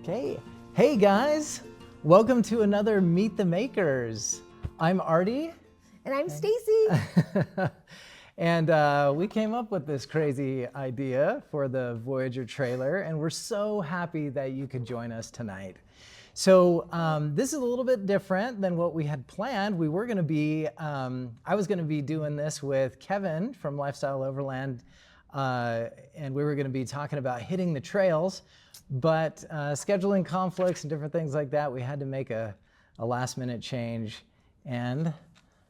Okay. Hey guys, welcome to another Meet the Makers. I'm Artie. And I'm Stacy. And we came up with this crazy idea for the Voyager trailer, and we're so happy that you could join us tonight. So this is a little bit different than what we had planned. We were going to be, I was going to be doing this with Kevin from Lifestyle Overland, and we were going to be talking about hitting the trails, but scheduling conflicts and different things like that, we had to make a last minute change. And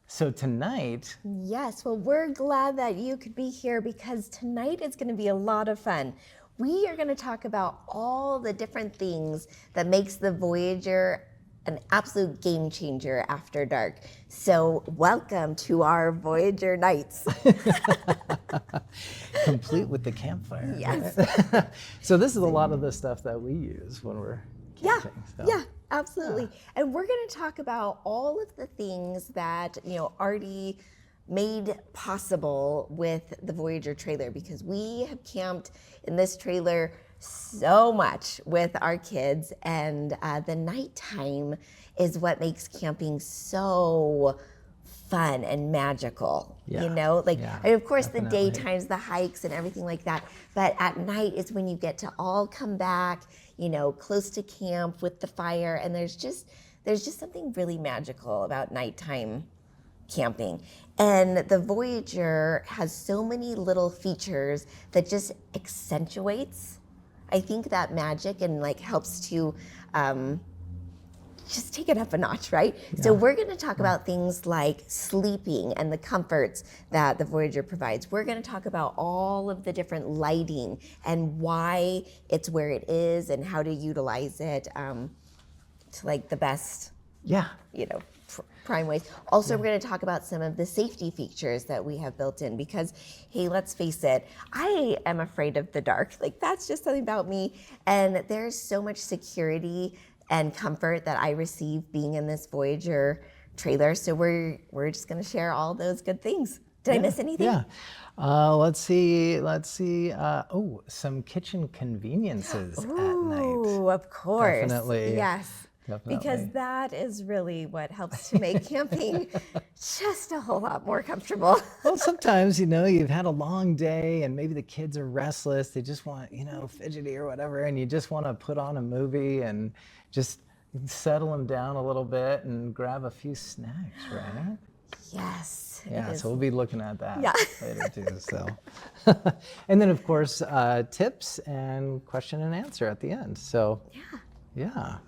so tonight... Yes, well, we're glad that you could be here because tonight is going to be a lot of fun. We are going to talk about all the different things that makes the Voyager an absolute game changer after dark. So welcome to our Voyager nights. Complete with the campfire. Yes. Right? So this is a lot of the stuff that we use when we're camping. Yeah, absolutely. Yeah. And we're going to talk about all of the things that, Artie made possible with the Voyager trailer, because we have camped in this trailer so much with our kids, and the nighttime is what makes camping so fun and magical. And of course definitely. The daytime's the hikes and everything like that, but at night is when you get to all come back, close to camp with the fire, and there's just something really magical about nighttime camping. And the Voyager has so many little features that just accentuates, I think, that magic and helps to just take it up a notch, right? Yeah. So we're going to talk about things like sleeping and the comforts that the Voyager provides. We're going to talk about all of the different lighting and why it's where it is and how to utilize it to the best, prime ways. Also, we're going to talk about some of the safety features that we have built in because, hey, let's face it, I am afraid of the dark. That's just something about me. And there's so much security and comfort that I receive being in this Voyager trailer. So we're just going to share all those good things. Did I miss anything? Yeah. Let's see. Some kitchen conveniences at night. Oh, of course. Definitely. Yes. Definitely. Because that is really what helps to make camping just a whole lot more comfortable. Well, sometimes, you've had a long day and maybe the kids are restless. They just want, fidgety or whatever, and you just want to put on a movie and just settle them down a little bit and grab a few snacks, right? Yes. Yeah, so we'll be looking at that later too. So, and then of course tips and question and answer at the end. So, yeah.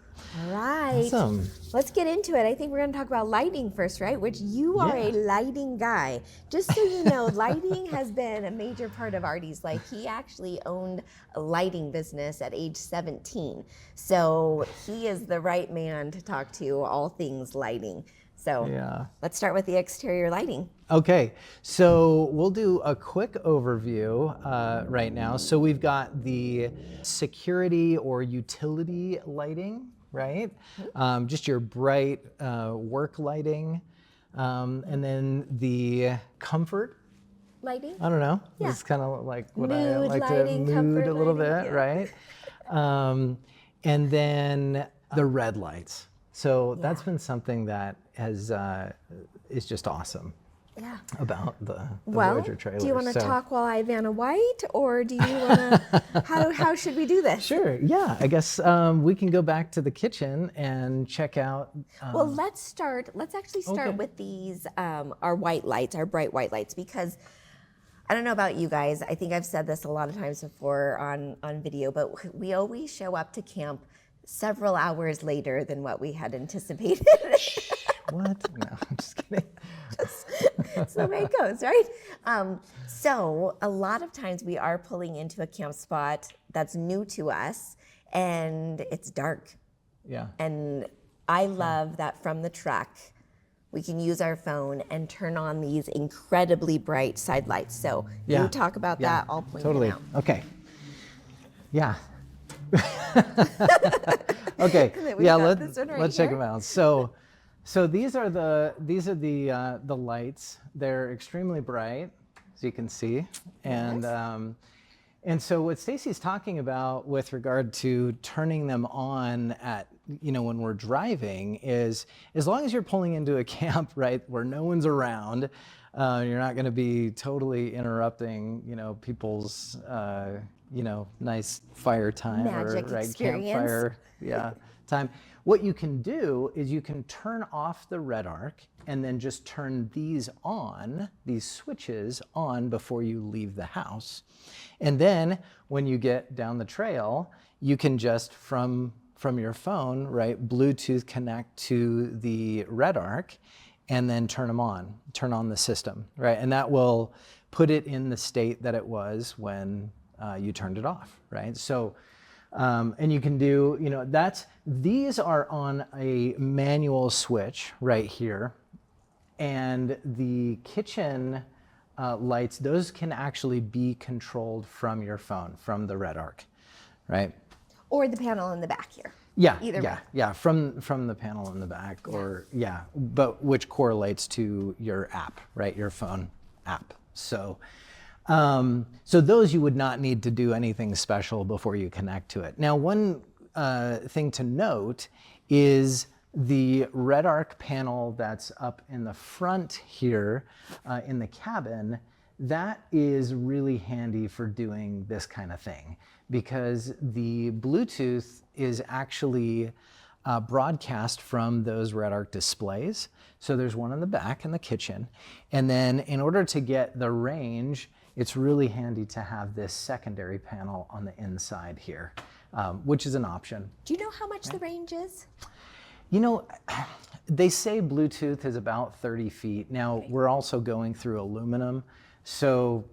All right. Awesome. Let's get into it. I think we're going to talk about lighting first, right? Which you are a lighting guy. Just so you know, lighting has been a major part of Artie's life. He actually owned a lighting business at age 17. So he is the right man to talk to all things lighting. So let's start with the exterior lighting. Okay, so we'll do a quick overview right now. So we've got the security or utility lighting, right? Just your bright work lighting. And then the comfort lighting. I don't know. Yeah. It's kind of like what mood I like lighting, to mood a little lighting, bit, right? And then the red lights. So that's been something that has is just awesome. Yeah. About the Voyager trailer. Do you want to talk while I Vanna White, or do you want to? how should we do this? Sure. Yeah. I guess we can go back to the kitchen and check out. Well, let's actually start with these our white lights, our bright white lights, because I don't know about you guys. I think I've said this a lot of times before on video, but we always show up to camp several hours later than what we had anticipated. What? No, I'm just kidding. That's the way it goes, right? So a lot of times we are pulling into a camp spot that's new to us and it's dark. Yeah. And I love that from the truck, we can use our phone and turn on these incredibly bright side lights. So you talk about that, I'll point it out. Okay. Yeah. Okay. Let's check them out. So these are the lights. They're extremely bright, as you can see, and And so what Stacy's talking about with regard to turning them on at, when we're driving is, as long as you're pulling into a camp, right, where no one's around, you're not going to be totally interrupting, people's, nice fire time Magic or experience. campfire, time. What you can do is you can turn off the red arc and then just turn these switches on before you leave the house. And then when you get down the trail, you can just from your phone, right, Bluetooth connect to the red arc and then turn on the system, right? And that will put it in the state that it was when you turned it off, right? So, and you can do, these are on a manual switch right here. And the kitchen lights, those can actually be controlled from your phone, from the red arc, right? Or the panel in the back here. Yeah, Either way. Yeah, from the panel in the back, or but which correlates to your app, right? Your phone app. So, so those you would not need to do anything special before you connect to it. Now, one thing to note is the red arc panel that's up in the front here in the cabin. That is really handy for doing this kind of thing, because the Bluetooth is actually broadcast from those red arc displays. So there's one in the back in the kitchen. And then in order to get the range, it's really handy to have this secondary panel on the inside here, which is an option. Do you know how much the range is? They say Bluetooth is about 30 feet. Now, we're also going through aluminum. So,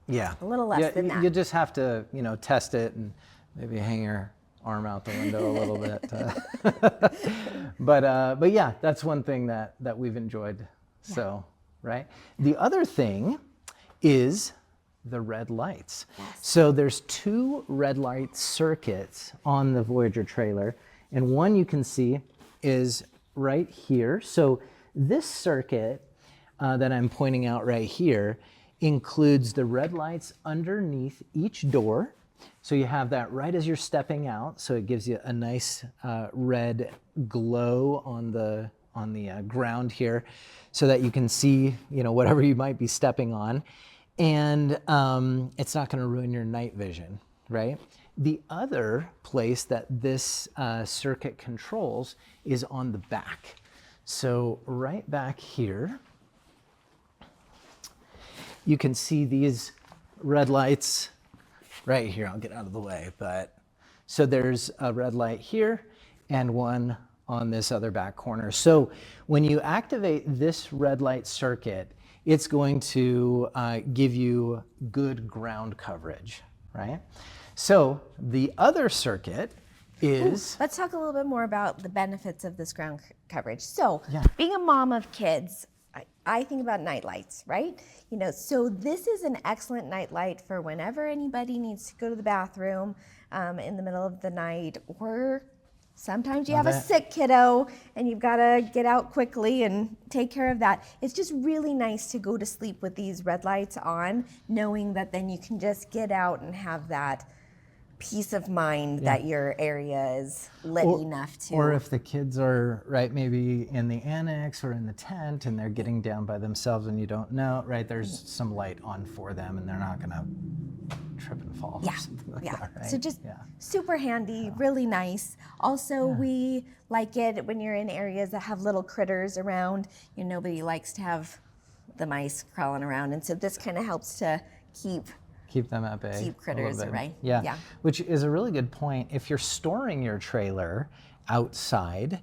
yeah. A little less than that. You just have to, test it and maybe hang your arm out the window a little bit. But yeah, that's one thing that we've enjoyed. So, right. The other thing is the red lights. Yes. So there's 2 red light circuits on the Voyager trailer, and one you can see is right here. So this circuit that I'm pointing out right here includes the red lights underneath each door. So you have that right as you're stepping out. So it gives you a nice red glow on the ground here, so that you can see, whatever you might be stepping on, and it's not going to ruin your night vision, right? The other place that this circuit controls is on the back. So right back here, you can see these red lights right here. I'll get out of the way, but so there's a red light here and one on this other back corner. So when you activate this red light circuit, it's going to give you good ground coverage, right? So the other circuit is... Let's talk a little bit more about the benefits of this ground coverage. So being a mom of kids, I think about night lights, right? So this is an excellent night light for whenever anybody needs to go to the bathroom in the middle of the night, or sometimes you have a sick kiddo and you've got to get out quickly and take care of that. It's just really nice to go to sleep with these red lights on, knowing that then you can just get out and have that peace of mind that your area is lit enough to... Or if the kids are, right, maybe in the annex or in the tent and they're getting down by themselves and you don't know, right, there's some light on for them and they're not going to trip and fall or something like that, right? So just super handy, really nice. Also, we like it when you're in areas that have little critters around. Nobody likes to have the mice crawling around, and so this kind of helps to keep them at bay. Keep critters away. Yeah, which is a really good point. If you're storing your trailer outside,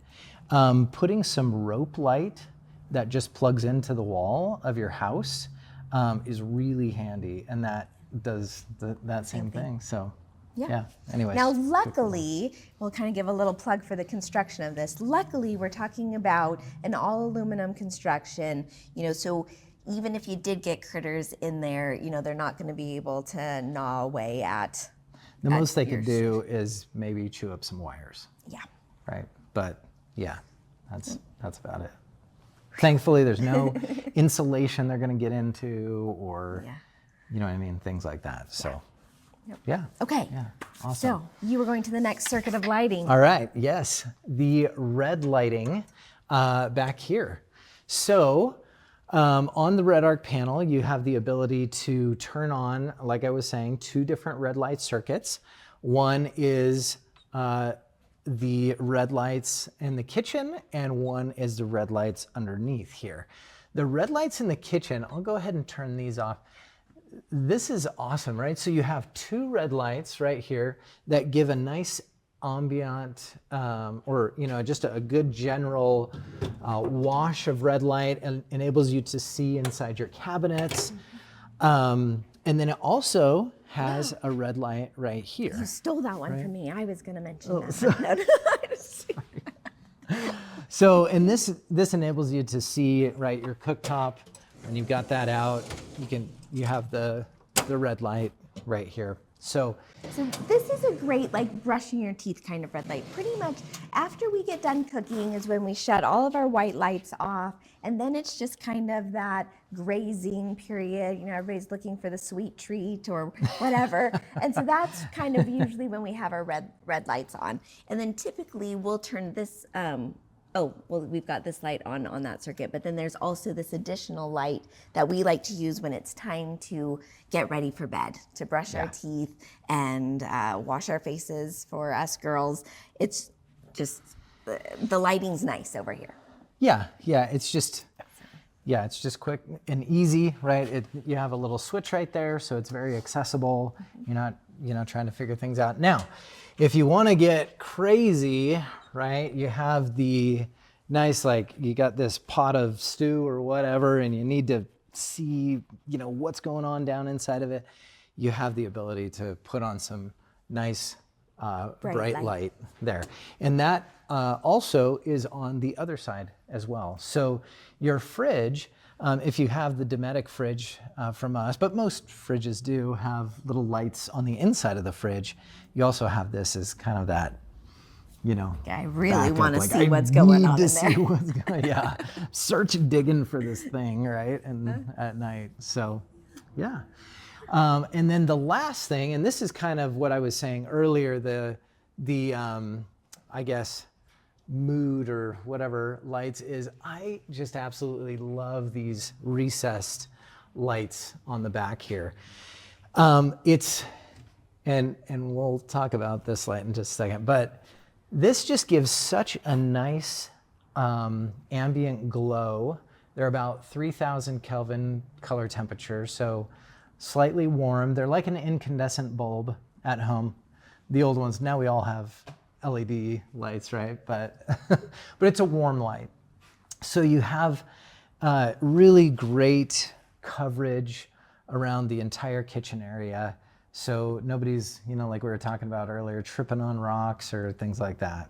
putting some rope light that just plugs into the wall of your house is really handy, and that does that same thing. So anyways. Now, luckily, we'll kind of give a little plug for the construction of this. Luckily, we're talking about an all aluminum construction, so even if you did get critters in there, they're not going to be able to gnaw away at... The most they could do is maybe chew up some wires. Yeah. Right? But that's about it. Thankfully, there's no insulation they're going to get into or you know what I mean? Things like that. So, Yep. yeah. Okay. Yeah. Awesome. So you were going to the next circuit of lighting. All right. Yes. The red lighting back here. So on the red arc panel, you have the ability to turn on, like I was saying, 2 different red light circuits. One is the red lights in the kitchen, and one is the red lights underneath here. The red lights in the kitchen, I'll go ahead and turn these off. This is awesome, right? So you have 2 red lights right here that give a nice ambient, or just a good general wash of red light, and enables you to see inside your cabinets. And then it also has a red light right here. You stole that one from me. I was going to mention that. So, and this enables you to see, right, your cooktop, and you've got that out. You have the red light right here. So this is a great, like, brushing your teeth kind of red light. Pretty much after we get done cooking is when we shut all of our white lights off, and then it's just kind of that grazing period. Everybody's looking for the sweet treat or whatever. And so that's kind of usually when we have our red lights on. And then typically we'll turn this, we've got this light on that circuit, but then there's also this additional light that we like to use when it's time to get ready for bed, to brush our teeth and wash our faces for us girls. It's just, the lighting's nice over here. Yeah, it's just quick and easy, right? You have a little switch right there, so it's very accessible. You're not, trying to figure things out. Now, if you want to get crazy, right, you have the nice, like, you got this pot of stew or whatever, and you need to see, what's going on down inside of it. You have the ability to put on some nice bright light there. And that also is on the other side as well. So your fridge, if you have the Dometic fridge from us, but most fridges do have little lights on the inside of the fridge, you also have this as kind of that, I really want to like, see what's going on in there. See what's search digging for this thing, right? And at night. So, yeah. And then the last thing, and this is kind of what I was saying earlier, the I guess mood or whatever lights is, I just absolutely love these recessed lights on the back here. It's, and we'll talk about this light in just a second, but this just gives such a nice ambient glow. They're about 3,000 Kelvin color temperature, so slightly warm. They're like an incandescent bulb at home. The old ones, now we all have LED lights, right? But it's a warm light. So you have really great coverage around the entire kitchen area. So nobody's, like we were talking about earlier, tripping on rocks or things like that.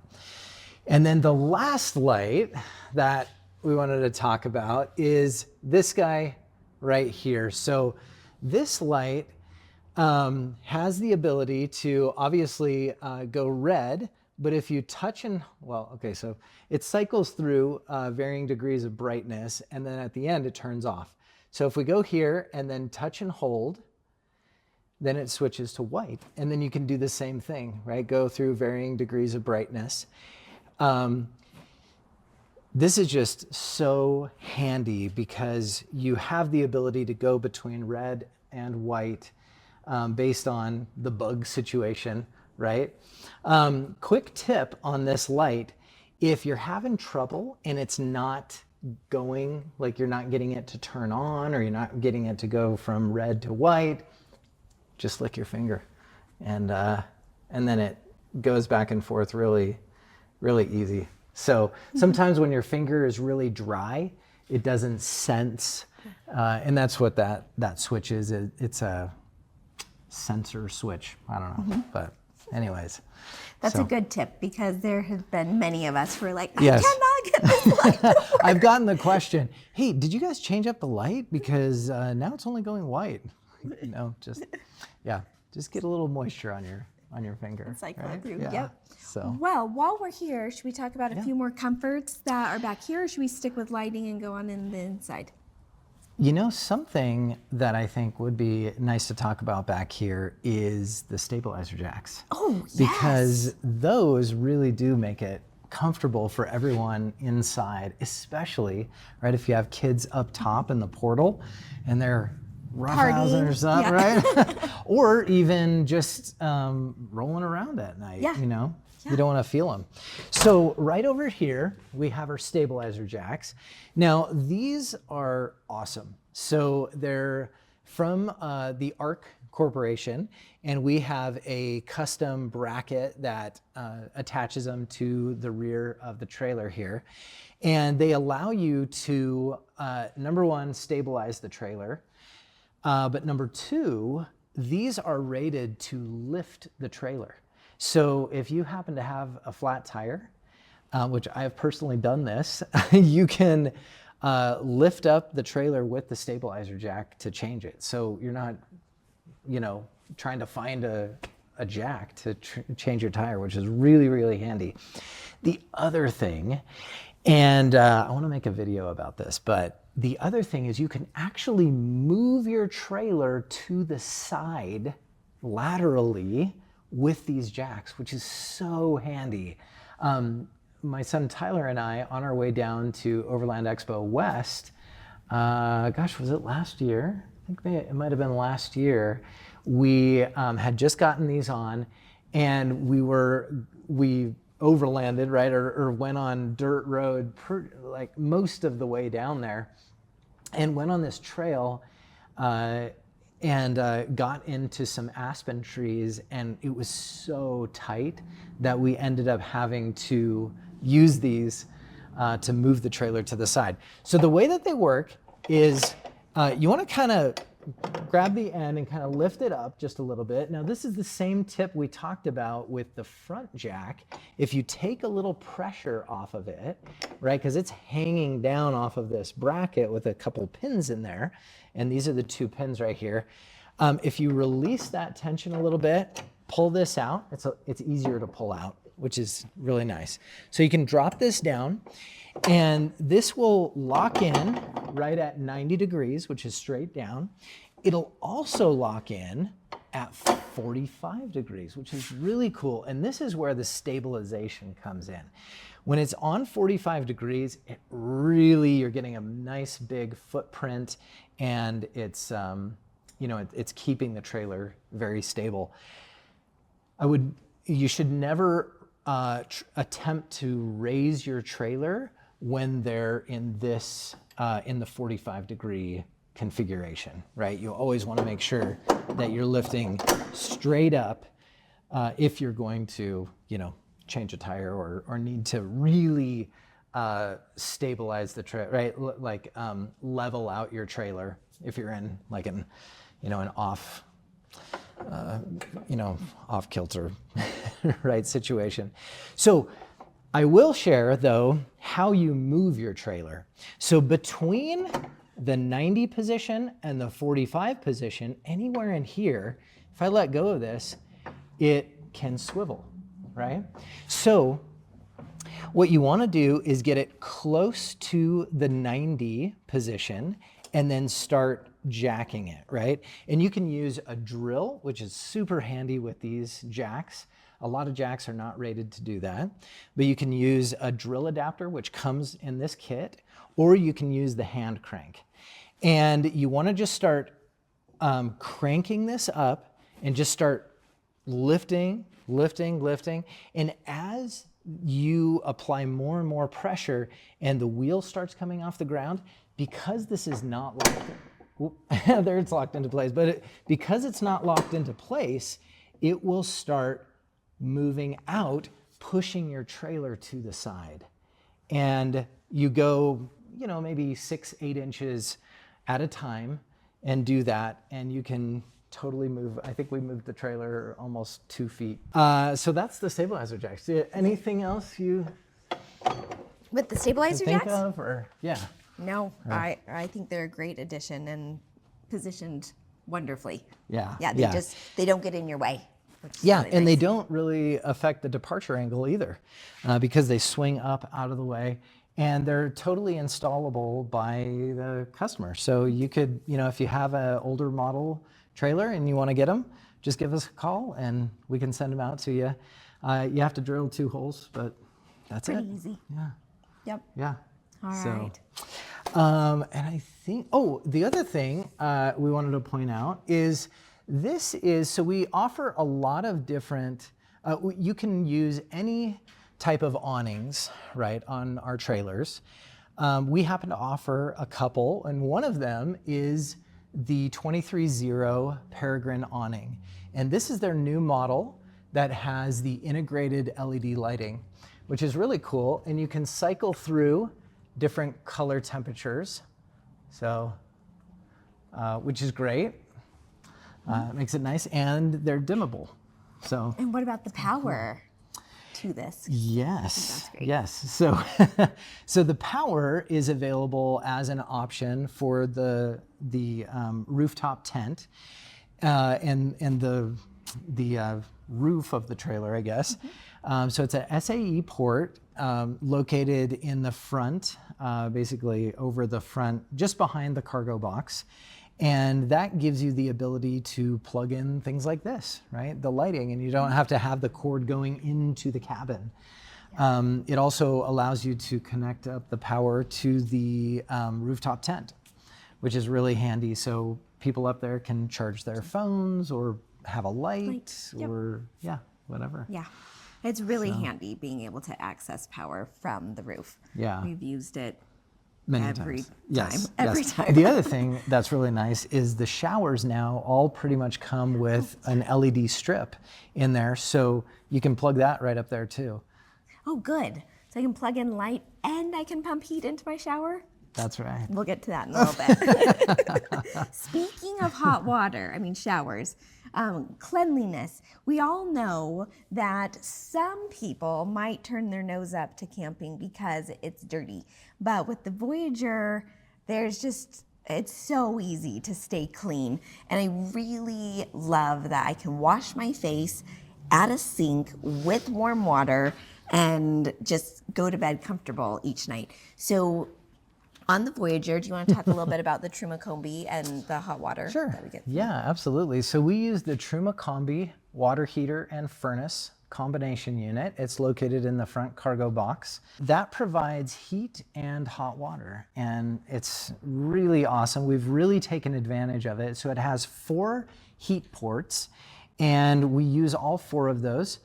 And then the last light that we wanted to talk about is this guy right here. So this light has the ability to obviously go red, but if you touch and, so it cycles through varying degrees of brightness, and then at the end it turns off. So if we go here and then touch and hold, then it switches to white. And then you can do the same thing, right? Go through varying degrees of brightness. This is just so handy because you have the ability to go between red and white based on the bug situation, right? Quick tip on this light, if you're having trouble and it's not going, like you're not getting it to turn on or you're not getting it to go from red to white, just lick your finger and then it goes back and forth really, really easy. So sometimes when your finger is really dry, it doesn't sense, and that's what that switch is. It's a sensor switch. I don't know, but anyways. That's a good tip because there have been many of us who are like, I Yes. cannot get this light to work. I've gotten the question, hey, did you guys change up the light? Because now it's only going white. Just get a little moisture on your finger. Cycle right? through. Yeah. Yep. So Well, while we're here, should we talk about a few more comforts that are back here, or should we stick with lighting and go on in the inside? You know, something that I think would be nice to talk about back here is the stabilizer jacks. Oh, yes. Because those really do make it comfortable for everyone inside, especially, right, if you have kids up top in the portal and they're roughhousing or something, right? Or even just rolling around at night, you know? You don't want to feel them. So right over here, we have our stabilizer jacks. Now, these are awesome. So they're from the Arc Corporation, and we have a custom bracket that attaches them to the rear of the trailer here. And they allow you to, number one, stabilize the trailer. But number two, these are rated to lift the trailer. So if you happen to have a flat tire, which I have personally done this, you can lift up the trailer with the stabilizer jack to change it. So you're not, you know, trying to find a jack to change your tire, which is really, really handy. The other thing, and I want to make a video about this, but the other thing is you can actually move your trailer to the side laterally with these jacks, which is so handy. My son Tyler and I, on our way down to Overland Expo West, gosh, was it last year? I think it might have been last year. We had just gotten these on, and we overlanded, right, or went on dirt road like most of the way down there, and went on this trail and got into some aspen trees, and it was so tight that we ended up having to use these to move the trailer to the side. So the way that they work is you want to kind of grab the end and kind of lift it up just a little bit. Now this is the same tip we talked about with the front jack. If you take a little pressure off of it, right, because it's hanging down off of this bracket with a couple pins in there, and these are the two pins right here. If you release that tension a little bit, pull this out, it's easier to pull out, which is really nice. So you can drop this down, and this will lock in right at 90 degrees, which is straight down. It'll also lock in at 45 degrees, which is really cool. And this is where the stabilization comes in. When it's on 45 degrees, it really, you're getting a nice big footprint, and it's, you know, it's keeping the trailer very stable. You should never attempt to raise your trailer when they're in this, in the 45 degree configuration, right? You always want to make sure that you're lifting straight up if you're going to, you know, change a tire or need to really stabilize the trailer, right? Like level out your trailer if you're in like an, you know, an off kilter, right, situation. So I will share though how you move your trailer. So between the 90 position and the 45 position, anywhere in here, if I let go of this, it can swivel, right? So what you want to do is get it close to the 90 position and then start jacking it, right? And you can use a drill, which is super handy with these jacks. A lot of jacks are not rated to do that, but you can use a drill adapter, which comes in this kit, or you can use the hand crank. And you want to just start cranking this up and just start lifting, lifting, lifting. And as you apply more and more pressure and the wheel starts coming off the ground, because this is not locked, there it's locked into place, but because it's not locked into place, it will start moving out, pushing your trailer to the side. And you go, you know, maybe 6-8 inches at a time and do that, and you can totally move. I think we moved the trailer almost 2 feet. So that's the stabilizer jacks. Anything else you with the stabilizer think jacks? of, or yeah? No, I think they're a great addition and positioned wonderfully. Yeah. Yeah, they don't get in your way. Yeah, really and nice. they don't really affect the departure angle either, because they swing up out of the way. and they're totally installable by the customer. So you could, if you have an older model trailer and you want to get them, just give us a call and we can send them out to you. You have to drill 2 holes, but that's Pretty it. easy. Yeah. Yep. Yeah. All right. And I think, the other thing we wanted to point out is so we offer a lot of different, you can use any type of awnings, right, on our trailers. We happen to offer a couple, and one of them is the 23-0 Peregrine awning. And this is their new model that has the integrated LED lighting, which is really cool. And you can cycle through different color temperatures, so which is great. Makes it nice, and they're dimmable. So. And what about the power to this? Yes. That's great. Yes. So, so the power is available as an option for the rooftop tent and the roof of the trailer, I guess. So it's a SAE port located in the front, basically over the front, just behind the cargo box. And that gives you the ability to plug in things like this, right? The lighting, and you don't have to have the cord going into the cabin. It also allows you to connect up the power to the rooftop tent, which is really handy. So people up there can charge their phones or have a light or whatever. Yeah. It's really handy being able to access power from the roof. Yeah. We've used it Many every times. time. Yes, Every yes. time. The other thing that's really nice is the showers now all pretty much come with an LED strip in there, so you can plug that right up there too. Oh, good. So I can plug in light and I can pump heat into my shower? That's right. We'll get to that in a little bit. Speaking of hot water, showers, cleanliness. We all know that some people might turn their nose up to camping because it's dirty. But with the Voyager, it's so easy to stay clean. And I really love that I can wash my face at a sink with warm water and just go to bed comfortable each night. So on the Voyager, do you want to talk a little bit about the Truma Combi and the hot water that we get? Yeah, absolutely. So we use the Truma Combi water heater and furnace combination unit. It's located in the front cargo box. That provides heat and hot water, and it's really awesome. We've really taken advantage of it. So it has 4 heat ports, and we use all 4 of those.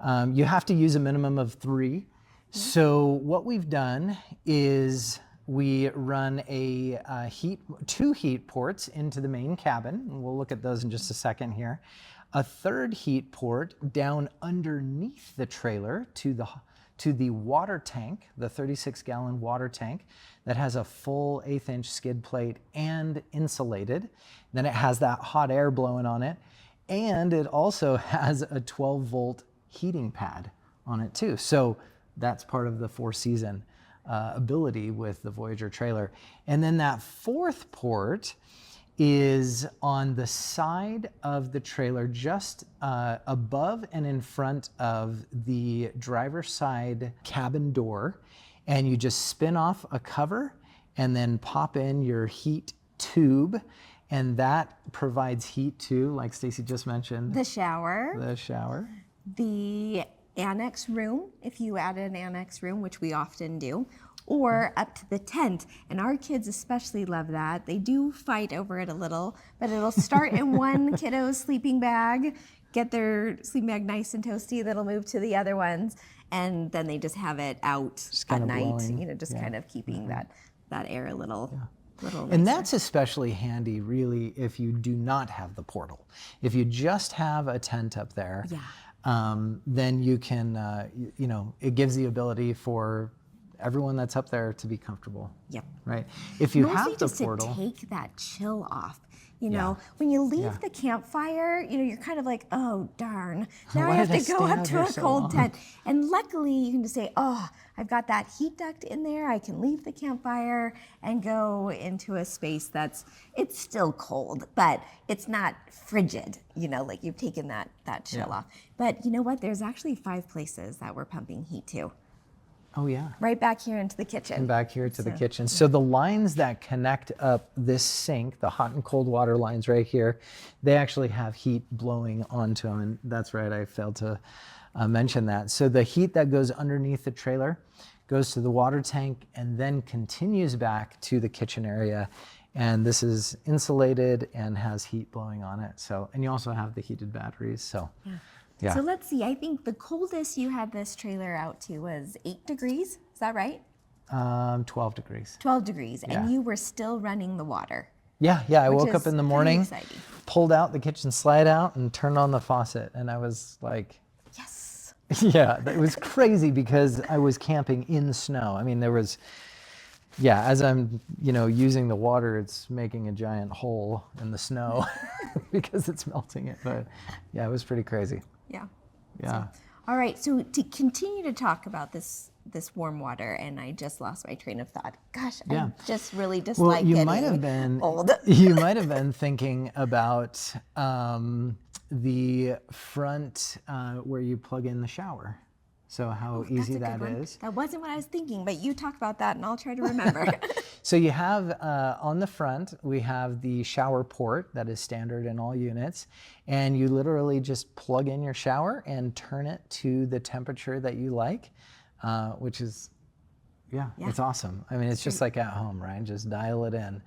You have to use a minimum of 3. So what we've done is we run a 2 heat ports into the main cabin, and we'll look at those in just a second here. A 3rd heat port down underneath the trailer to the water tank, the 36-gallon water tank that has a full 1/8-inch skid plate and insulated. Then it has that hot air blowing on it, and it also has a 12-volt heating pad on it too. So that's part of the 4-season ability with the Voyager trailer. And then that 4th port is on the side of the trailer, just above and in front of the driver's side cabin door. And you just spin off a cover and then pop in your heat tube. And that provides heat to, like Stacy just mentioned, The shower. The annex room, if you add an annex room, which we often do, or up to the tent. And our kids especially love that. They do fight over it a little, but it'll start in one kiddo's sleeping bag, get their sleeping bag nice and toasty, that'll move to the other ones, and then they just have it out at night, blowing. Kind of keeping that air a little nicer. And that's especially handy, really, if you do not have the portal. If you just have a tent up there, then you can, it gives the ability for everyone that's up there to be comfortable. Yep. Right. If you Mostly have the just portal, to take that chill off. When you leave the campfire, you're kind of like, oh, darn. Now I have to go up to a cold tent. And luckily, you can just say, oh, I've got that heat duct in there. I can leave the campfire and go into a space it's still cold, but it's not frigid, like you've taken that chill off. But you know what? There's actually 5 places that we're pumping heat to. Oh yeah. right back here into the kitchen. And back here to the kitchen. So the lines that connect up this sink, the hot and cold water lines right here, they actually have heat blowing onto them. And that's right, I failed to mention that. So the heat that goes underneath the trailer goes to the water tank and then continues back to the kitchen area. And this is insulated and has heat blowing on it. So, and you also have the heated batteries. So, yeah. So let's see, I think the coldest you had this trailer out to was 8 degrees. Is that right? 12 degrees. 12 degrees. Yeah. And you were still running the water. Yeah. I Which woke up is in the pretty morning, exciting. pulled out the kitchen slide out and turned on the faucet. And I was like, Yes. yeah, it was crazy because I was camping in snow. I mean, there was, as I'm, using the water, it's making a giant hole in the snow because it's melting it. But yeah, it was pretty crazy. Yeah. Yeah. All right, so to continue to talk about this warm water, and I just lost my train of thought. Gosh, Yeah. I just really Well, dislike you getting might have been old. you might have been thinking about the front where you plug in the shower. So how easy That's a that good one. is. That wasn't what I was thinking, but you talk about that, and I'll try to remember. So you have on the front, we have the shower port that is standard in all units. And you literally just plug in your shower and turn it to the temperature that you like, which is, it's awesome. I mean, it's just like at home, right? Just dial it in.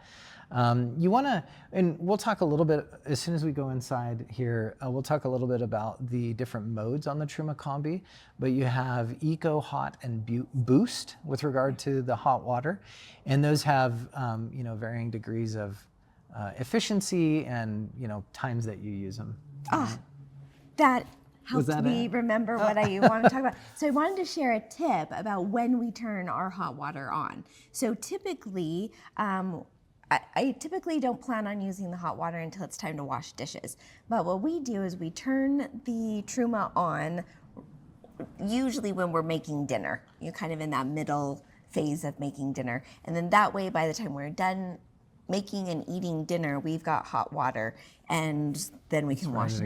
You want to, and we'll talk a little bit, as soon as we go inside here, we'll talk a little bit about the different modes on the Truma Combi, but you have Eco, Hot, and Boost with regard to the hot water. And those have, varying degrees of efficiency and, times that you use them. That helped that me it? remember what I want to talk about. So I wanted to share a tip about when we turn our hot water on. So typically, I typically don't plan on using the hot water until it's time to wash dishes. But what we do is we turn the Truma on usually when we're making dinner. You're kind of in that middle phase of making dinner. And then that way, by the time we're done making and eating dinner, we've got hot water, and then we can wash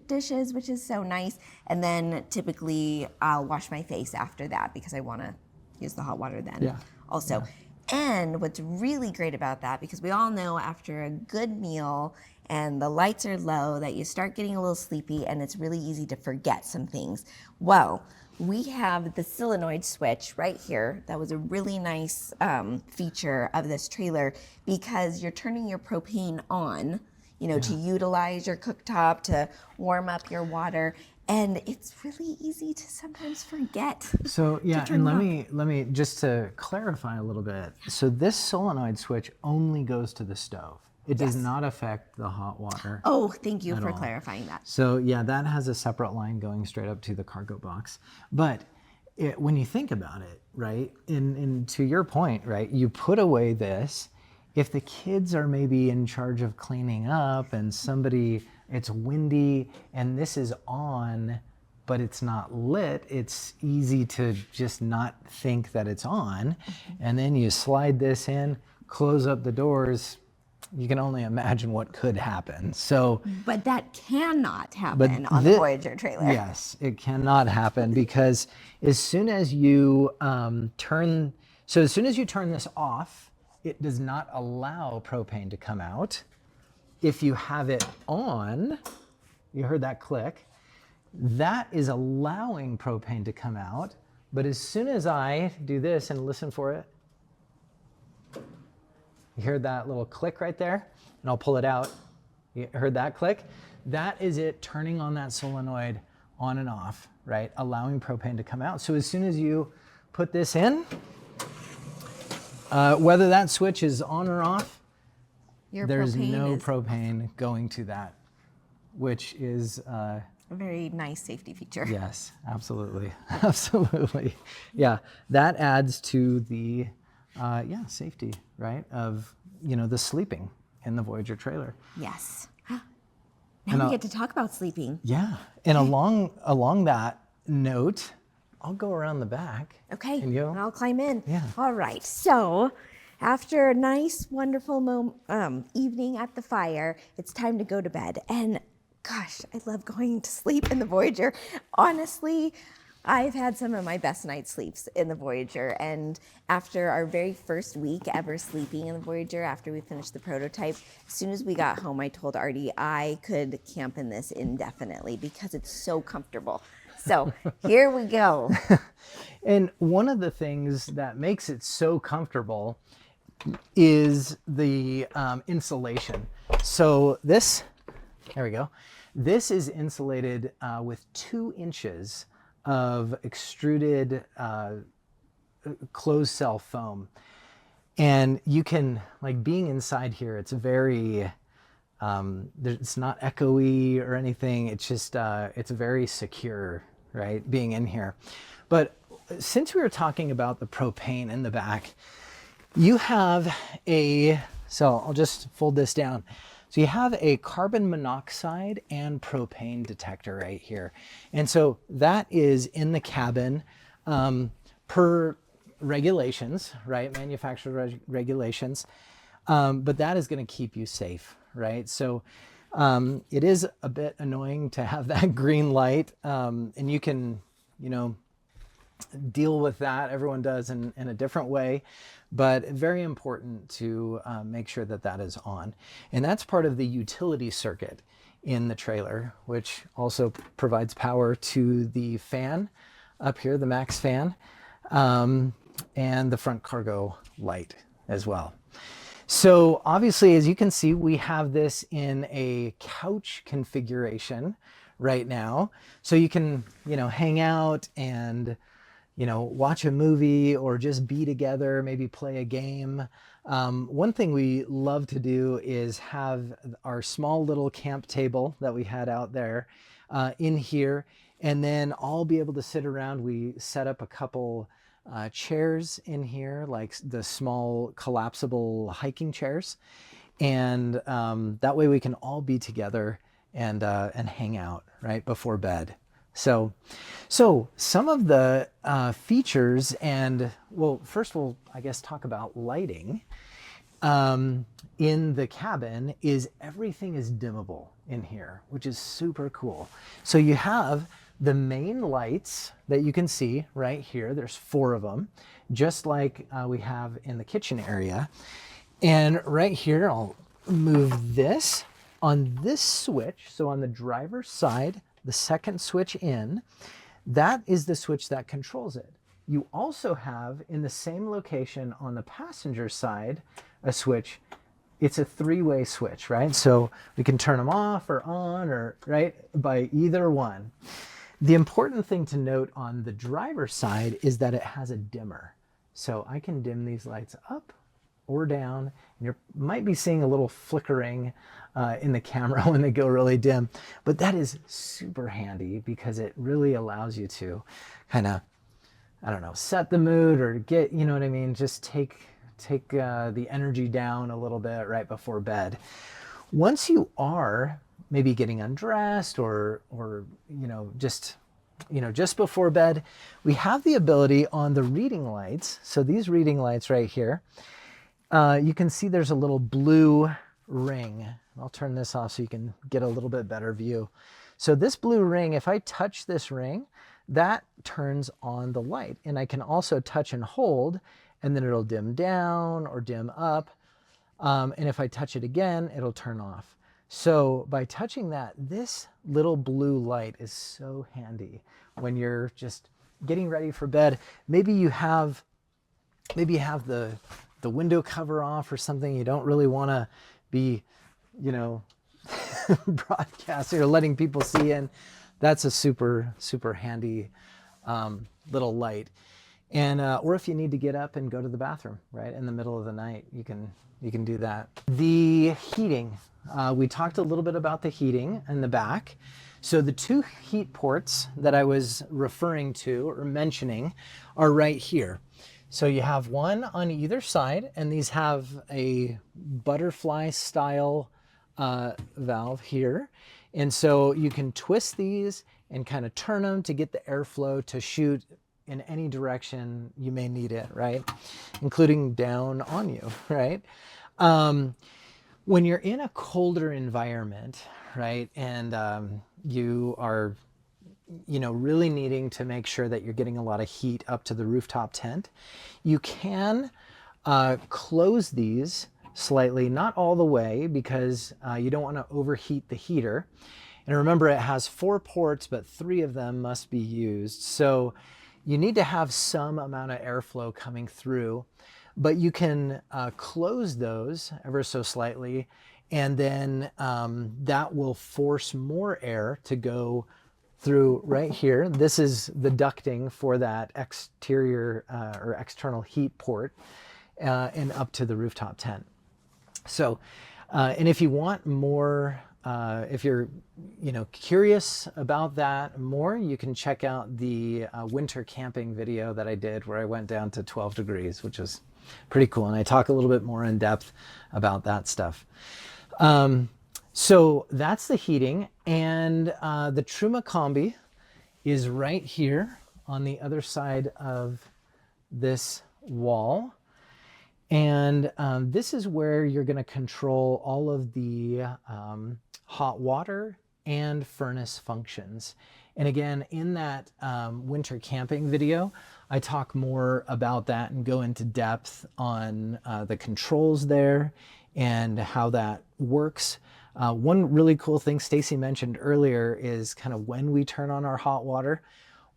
dishes, which is so nice. And then typically I'll wash my face after that because I want to use the hot water then also. And what's really great about that, because we all know after a good meal and the lights are low that you start getting a little sleepy and it's really easy to forget some things. Well, we have the solenoid switch right here. That was a really nice feature of this trailer because you're turning your propane on, to utilize your cooktop, to warm up your water. And it's really easy to sometimes forget. So and let me just to clarify a little bit. So this solenoid switch only goes to the stove. It does not affect the hot water. Oh, thank you for clarifying that. So that has a separate line going straight up to the cargo box. But when you think about it, right, and to your point, right, you put away this. If the kids are maybe in charge of cleaning up and it's windy and this is on, but it's not lit, it's easy to just not think that it's on. And then you slide this in, close up the doors, you can only imagine what could happen. So, but that cannot happen on the Voyager trailer. Yes, it cannot happen because as soon as you turn this off, it does not allow propane to come out. If you have it on, you heard that click, that is allowing propane to come out. But as soon as I do this and listen for it, you heard that little click right there? And I'll pull it out. You heard that click? That is it turning on that solenoid on and off, right? Allowing propane to come out. So as soon as you put this in, whether that switch is on or off, there's no propane going to that, which is a very nice safety feature. Yes, absolutely. Absolutely. Yeah, that adds to the safety, right, of the sleeping in the Voyager trailer. Yes. Now we get to talk about sleeping. Yeah, and along that note, I'll go around the back. Okay, and I'll climb in. Yeah. All right, so after a nice, wonderful evening at the fire, it's time to go to bed. And gosh, I love going to sleep in the Voyager. Honestly, I've had some of my best night's sleeps in the Voyager, and after our very first week ever sleeping in the Voyager, after we finished the prototype, as soon as we got home, I told Artie I could camp in this indefinitely because it's so comfortable. So here we go. And one of the things that makes it so comfortable is the insulation. So this, there we go. This is insulated with 2 inches of extruded closed cell foam. And you can, like, being inside here, it's very, it's not echoey or anything. It's just, it's very secure, right, being in here. But since we were talking about the propane in the back, you have so I'll just fold this down. So you have a carbon monoxide and propane detector right here. And so that is in the cabin per regulations, right? Manufacturer regulations. But that is going to keep you safe, right? So it is a bit annoying to have that green light, and you can, deal with that. Everyone does in a different way, but very important to make sure that that is on. And that's part of the utility circuit in the trailer, which also provides power to the fan up here, the max fan, and the front cargo light as well. So obviously, as you can see, we have this in a couch configuration right now. So you can, hang out and, watch a movie or just be together, maybe play a game. One thing we love to do is have our small little camp table that we had out there in here, and then all be able to sit around. We set up a couple chairs in here, like the small collapsible hiking chairs. And that way we can all be together and hang out right before bed. So some of the features, and well, first we'll, I guess, talk about lighting in the cabin. Is everything is dimmable in here, which is super cool. So you have the main lights that you can see right here. There's 4 of them, just like we have in the kitchen area. And right here, I'll move this on this switch. So on the driver's side, the second switch in, that is the switch that controls it. You also have in the same location on the passenger side a switch. It's a 3-way switch, right? So we can turn them off or on, or right, by either one. The important thing to note on the driver's side is that it has a dimmer. So I can dim these lights up or down. And you might be seeing a little flickering in the camera when they go really dim, but that is super handy because it really allows you to kind of, I don't know, set the mood or get, you know what I mean? Just take the energy down a little bit right before bed. Once you are maybe getting undressed or just before bed, we have the ability on the reading lights. So these reading lights right here, you can see there's a little blue ring. I'll turn this off so you can get a little bit better view. So this blue ring, if I touch this ring, that turns on the light. And I can also touch and hold, and then it'll dim down or dim up. And if I touch it again, it'll turn off. So by touching that, this little blue light is so handy when you're just getting ready for bed. Maybe you have the window cover off or something. You don't really want to be, broadcasting or letting people see in. That's a super, super handy little light. And or if you need to get up and go to the bathroom right in the middle of the night, you can do that. The heating, we talked a little bit about the heating in the back. So the 2 heat ports that I was referring to or mentioning are right here. So you have one on either side, and these have a butterfly style valve here. And so you can twist these and kind of turn them to get the airflow to shoot in any direction you may need it, right? Including down on you, right? When you're in a colder environment, right, and you are really needing to make sure that you're getting a lot of heat up to the rooftop tent, you can close these slightly, not all the way, because you don't want to overheat the heater. And remember, it has 4 ports, but 3 of them must be used. So you need to have some amount of airflow coming through, but you can close those ever so slightly, and then that will force more air to go through right here. This is the ducting for that exterior or external heat port and up to the rooftop tent. So, and if you want more, if you're, curious about that more, you can check out the winter camping video that I did where I went down to 12 degrees, which was pretty cool. And I talk a little bit more in depth about that stuff. So that's the heating, and the Truma Combi is right here on the other side of this wall. And this is where you're going to control all of the hot water and furnace functions. And again, in that winter camping video, I talk more about that and go into depth on the controls there and how that works. One really cool thing Stacy mentioned earlier is kind of when we turn on our hot water.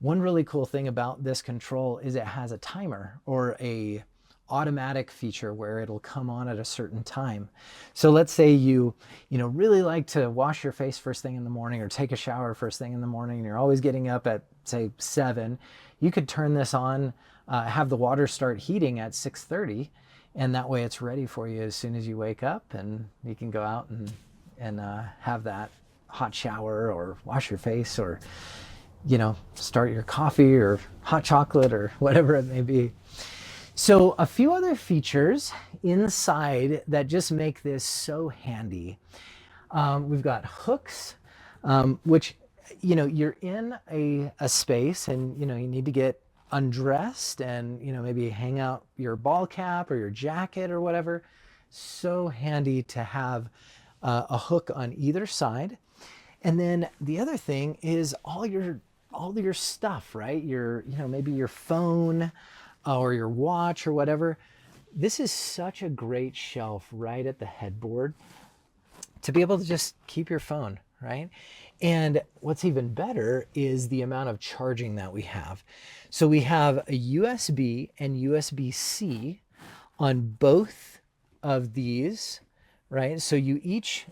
One really cool thing about this control is it has a timer or a automatic feature where it'll come on at a certain time. So let's say you really like to wash your face first thing in the morning or take a shower first thing in the morning, and you're always getting up at say 7. You could turn this on, have the water start heating at 6:30, and that way it's ready for you as soon as you wake up, and you can go out and have that hot shower or wash your face or start your coffee or hot chocolate or whatever it may be. So a few other features inside that just make this so handy. We've got hooks, which, you're in a space and, you need to get undressed and, maybe hang out your ball cap or your jacket or whatever. So handy to have a hook on either side. And then the other thing is all your stuff, right? Maybe your phone, or your watch or whatever. This is such a great shelf right at the headboard to be able to just keep your phone, right? And what's even better is the amount of charging that we have. So we have a USB and USB-C on both of these, right? So you each,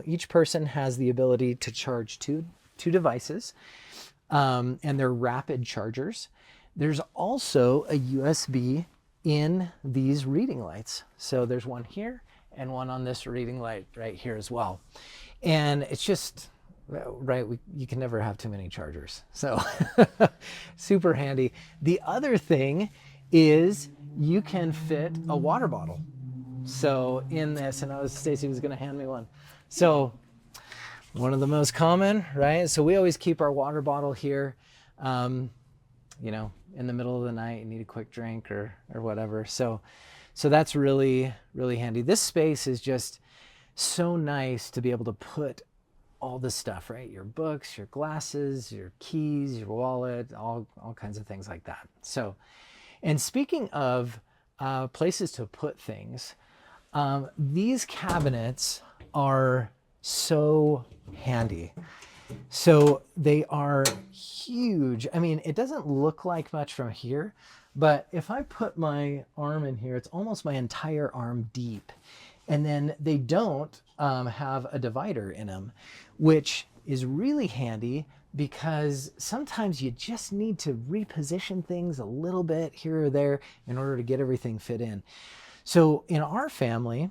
each person has the ability to charge two devices, and they're rapid chargers. There's also a USB in these reading lights. So there's one here and one on this reading light right here as well. And it's just, right, you can never have too many chargers. So super handy. The other thing is you can fit a water bottle. So in this, and Stacy was gonna hand me one. So one of the most common, right? So we always keep our water bottle here. In the middle of the night, you need a quick drink or whatever. So that's really, really handy. This space is just so nice to be able to put all this stuff, right? Your books, your glasses, your keys, your wallet, all kinds of things like that. So, and speaking of places to put things, these cabinets are so handy. So they are huge. I mean, it doesn't look like much from here, but if I put my arm in here, it's almost my entire arm deep. And then they don't have a divider in them, which is really handy because sometimes you just need to reposition things a little bit here or there in order to get everything fit in. So in our family,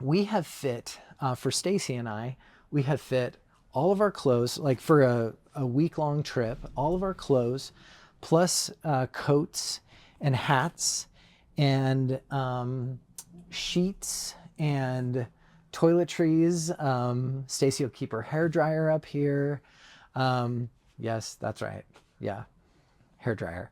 we have fit, for Stacy and I, we have fit all of our clothes, like for a week-long trip, all of our clothes, plus coats and hats and sheets and toiletries. Stacy will keep her hair dryer up here. Yes, that's right. Yeah, hair dryer,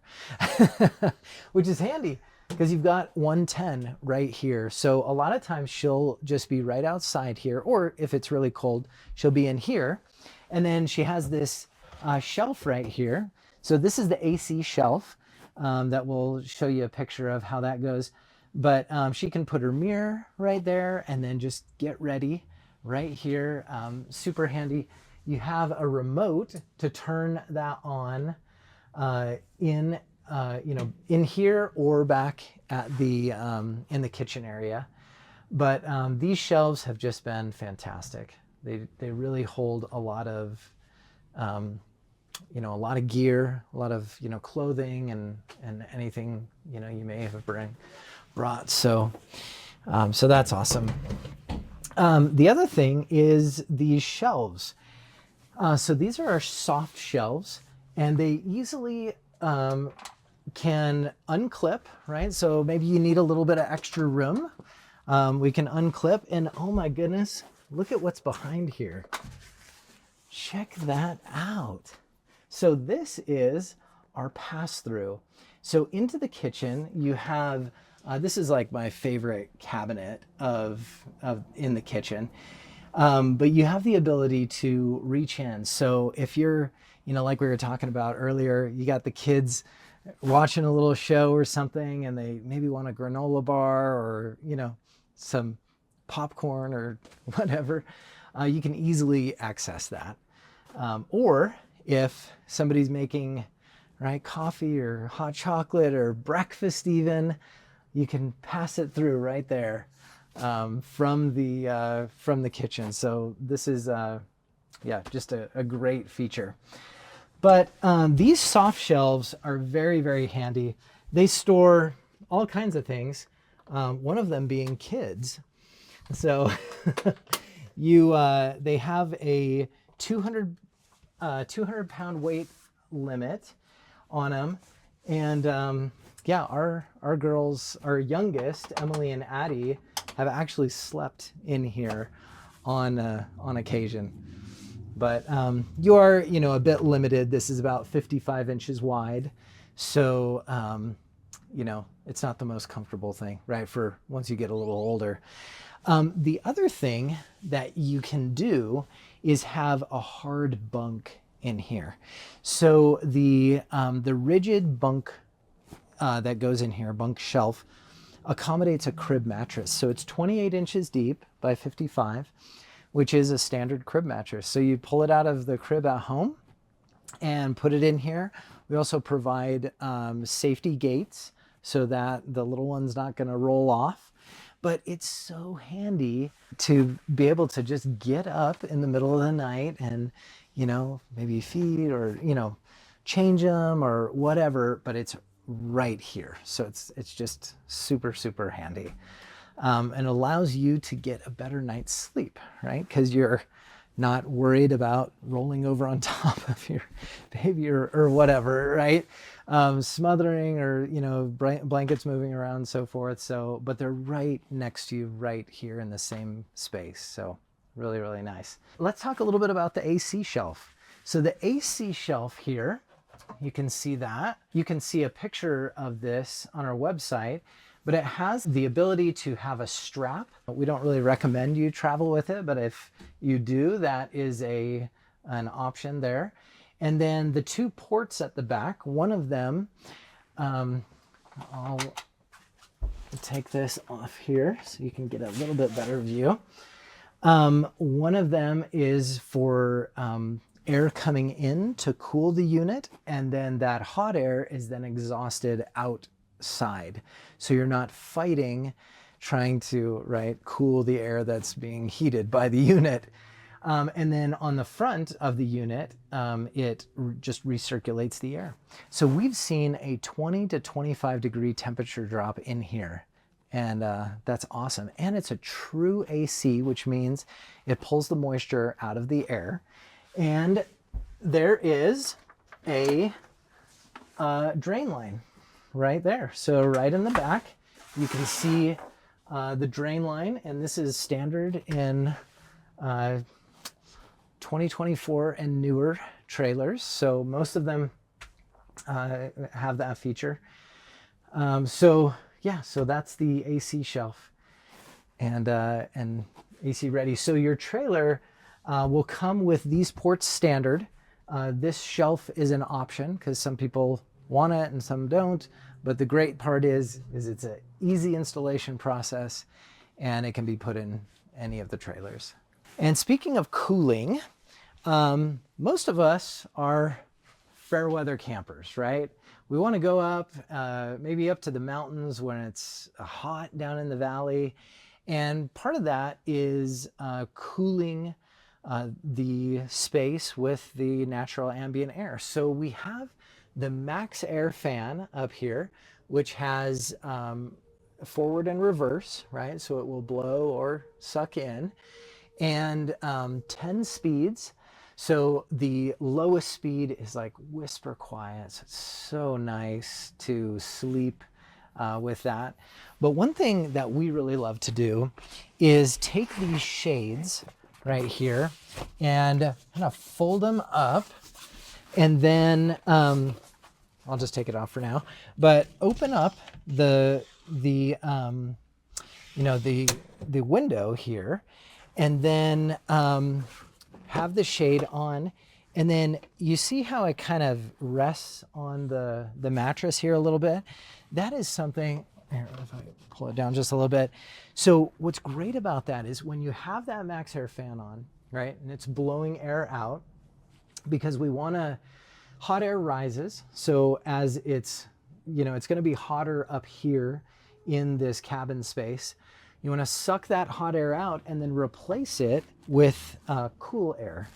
which is handy because you've got 110 right here. So a lot of times she'll just be right outside here, or if it's really cold, she'll be in here. And then she has this shelf right here. So this is the AC shelf that will show you a picture of how that goes. But she can put her mirror right there and then just get ready right here. Super handy. You have a remote to turn that on in here or back at the in the kitchen area. But these shelves have just been fantastic. They really hold a lot of a lot of gear, a lot of clothing and anything you may have brought. So so that's awesome. The other thing is these shelves. So these are our soft shelves, and they easily can unclip, right? So maybe you need a little bit of extra room. We can unclip, and oh my goodness, look at what's behind here. Check that out. So this is our pass-through. So into the kitchen, you have, this is like my favorite cabinet in the kitchen. But you have the ability to reach in. So if you're, like we were talking about earlier, you got the kids watching a little show or something, and they maybe want a granola bar or, some popcorn or whatever, you can easily access that. Or if somebody's making, right, coffee or hot chocolate or breakfast even, you can pass it through right there. From the kitchen. So this is just a great feature. But these soft shelves are very, very handy. They store all kinds of things, one of them being kids. So they have a 200 pound weight limit on them. And our girls, our youngest, Emily and Addie, have actually slept in here on occasion. But you are, a bit limited. This is about 55 inches wide. So, it's not the most comfortable thing, right, for once you get a little older. The other thing that you can do is have a hard bunk in here. So the rigid bunk that goes in here, bunk shelf, accommodates a crib mattress. So it's 28 inches deep by 55, which is a standard crib mattress. So you pull it out of the crib at home and put it in here. We also provide safety gates so that the little one's not gonna roll off. But it's so handy to be able to just get up in the middle of the night and, maybe feed or, change them or whatever, but it's right here. So it's just super, super handy. And allows you to get a better night's sleep, right? Because you're not worried about rolling over on top of your baby or whatever, right? Smothering or, blankets moving around and so forth. So, but they're right next to you right here in the same space. So really, really nice. Let's talk a little bit about the AC shelf. So the AC shelf here, you can see that. You can see a picture of this on our website, but it has the ability to have a strap. We don't really recommend you travel with it, but if you do, that is an option there. And then the two ports at the back, one of them, I'll take this off here so you can get a little bit better view. One of them is for air coming in to cool the unit, and then that hot air is then exhausted outside. So you're not fighting trying to, cool the air that's being heated by the unit. And then on the front of the unit, it just recirculates the air. So we've seen a 20 to 25 degree temperature drop in here. And that's awesome. And it's a true AC, which means it pulls the moisture out of the air. And there is a drain line right there. So right in the back, you can see the drain line. And this is standard in 2024 and newer trailers. So most of them have that feature. So that's the AC shelf and AC ready. So your trailer will come with these ports standard. This shelf is an option because some people want it and some don't. But the great part is it's an easy installation process, and it can be put in any of the trailers. And speaking of cooling, most of us are fair weather campers, right? We want to go up, maybe up to the mountains when it's hot down in the valley. And part of that is cooling the space with the natural ambient air. So we have the Max Air fan up here, which has forward and reverse, right? So it will blow or suck in, and 10 speeds. So the lowest speed is like whisper quiet. So it's so nice to sleep with that. But one thing that we really love to do is take these shades right here and kind of fold them up, and then I'll just take it off for now, but open up the window here, and then have the shade on, and then you see how it kind of rests on the mattress here a little bit. That is something, here, if I pull it down just a little bit. So what's great about that is when you have that Max Air fan on, right, and it's blowing air out, because we want to, hot air rises. So as it's going to be hotter up here in this cabin space. You want to suck that hot air out and then replace it with cool air.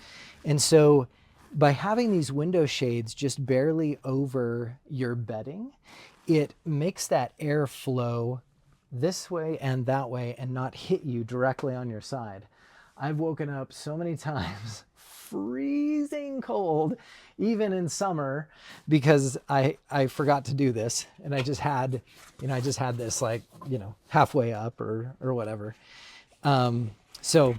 And so by having these window shades just barely over your bedding, it makes that air flow this way and that way and not hit you directly on your side. I've woken up so many times freezing cold, even in summer, because I forgot to do this, and I just had this like, halfway up or whatever. So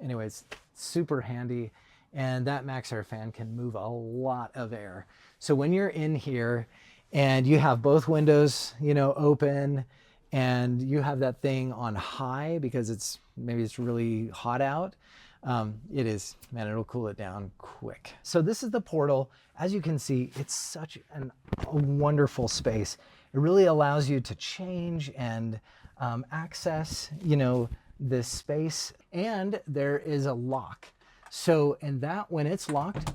anyways, super handy, and that Max Air fan can move a lot of air. So when you're in here and you have both windows, open, and you have that thing on high because maybe it's really hot out, it'll cool it down quick. So this is the portal. As you can see, it's such a wonderful space. It really allows you to change and access, this space. And there is a lock. So, and that when it's locked,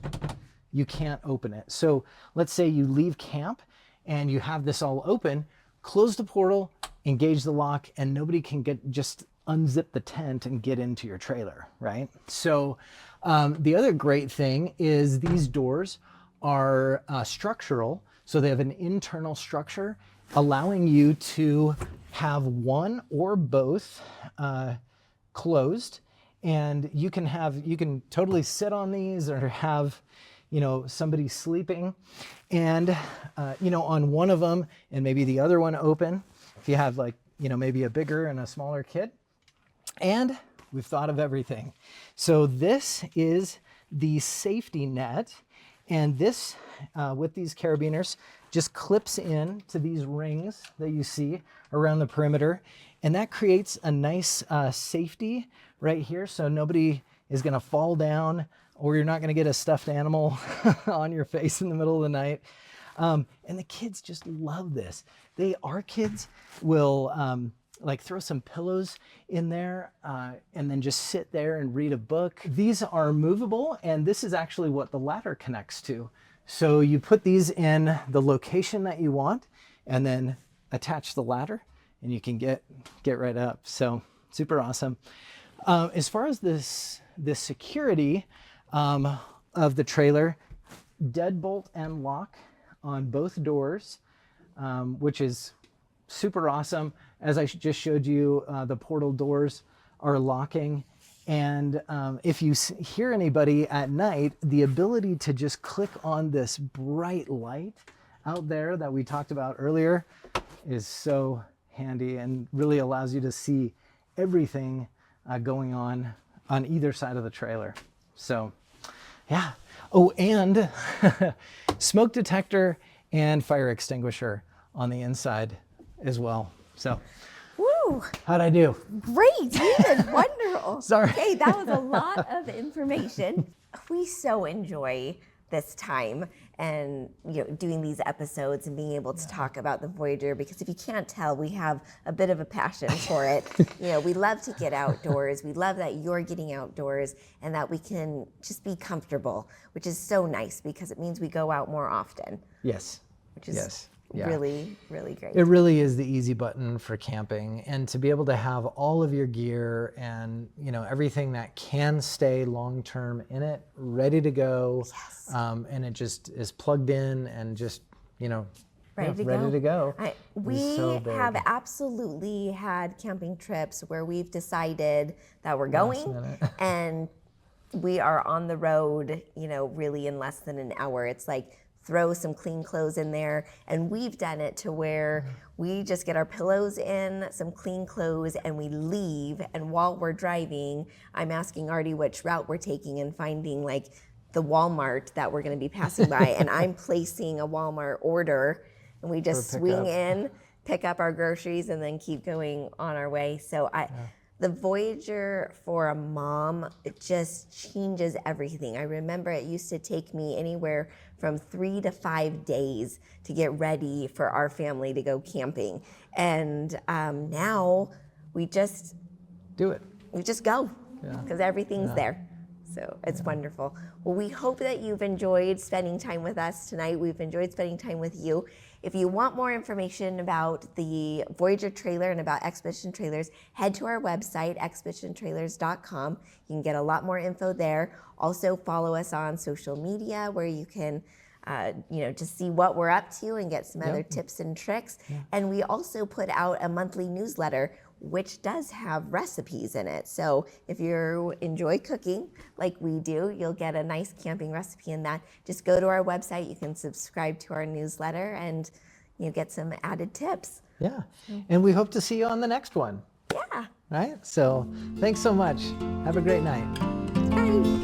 you can't open it. So let's say you leave camp and you have this all open, close the portal, engage the lock, and nobody can just unzip the tent and get into your trailer, right? So the other great thing is these doors are structural. So they have an internal structure allowing you to have one or both closed. And you can totally sit on these or have, somebody sleeping and, on one of them and maybe the other one open if you have maybe a bigger and a smaller kid. And we've thought of everything. So this is the safety net, and this, with these carabiners, just clips in to these rings that you see around the perimeter, and that creates a nice safety right here, so nobody is gonna fall down, or you're not gonna get a stuffed animal on your face in the middle of the night. And the kids just love this. Our kids will throw some pillows in there and then just sit there and read a book. These are movable, and this is actually what the ladder connects to. So you put these in the location that you want and then attach the ladder and you can get right up. So super awesome. As far as this security of the trailer, deadbolt and lock on both doors, which is super awesome. As I just showed you, the portal doors are locking. And if you hear anybody at night, the ability to just click on this bright light out there that we talked about earlier is so handy and really allows you to see everything going on either side of the trailer. So yeah. Oh, and smoke detector and fire extinguisher on the inside as well. So woo! How'd I do? Great, you did wonderful. Sorry. Okay, that was a lot of information. We so enjoy this time and doing these episodes and being able to talk about the Voyager, because if you can't tell, we have a bit of a passion for it. We love to get outdoors. We love that you're getting outdoors and that we can just be comfortable, which is so nice because it means we go out more often. Yes. Which is yes. Yeah. really, really great. It really is the easy button for camping, and to be able to have all of your gear and everything that can stay long term in it, ready to go, Yes. And it just is plugged in and just ready to go. We so big. have absolutely had camping trips where we've decided that we're going and we are on the road, really in less than an hour. It's like throw some clean clothes in there. And we've done it to where we just get our pillows in, some clean clothes, and we leave. And while we're driving, I'm asking Artie which route we're taking and finding like the Walmart that we're going to be passing by. And I'm placing a Walmart order, and we just swing in, pick up our groceries, and then keep going on our way. So the Voyager for a mom, it just changes everything. I remember it used to take me anywhere from 3 to 5 days to get ready for our family to go camping. And now we just do it. We just go because everything's there. So it's wonderful. Well, we hope that you've enjoyed spending time with us tonight. We've enjoyed spending time with you. If you want more information about the Voyager trailer and about Xpedition Trailers, head to our website, xpeditiontrailers.com. You can get a lot more info there. Also follow us on social media where you can just see what we're up to and get some other tips and tricks. And we also put out a monthly newsletter which does have recipes in it. So if you enjoy cooking like we do, you'll get a nice camping recipe in that. Just go to our website, you can subscribe to our newsletter, and you get some added tips. Yeah, and we hope to see you on the next one. Yeah. Right? So thanks so much. Have a great night. Bye.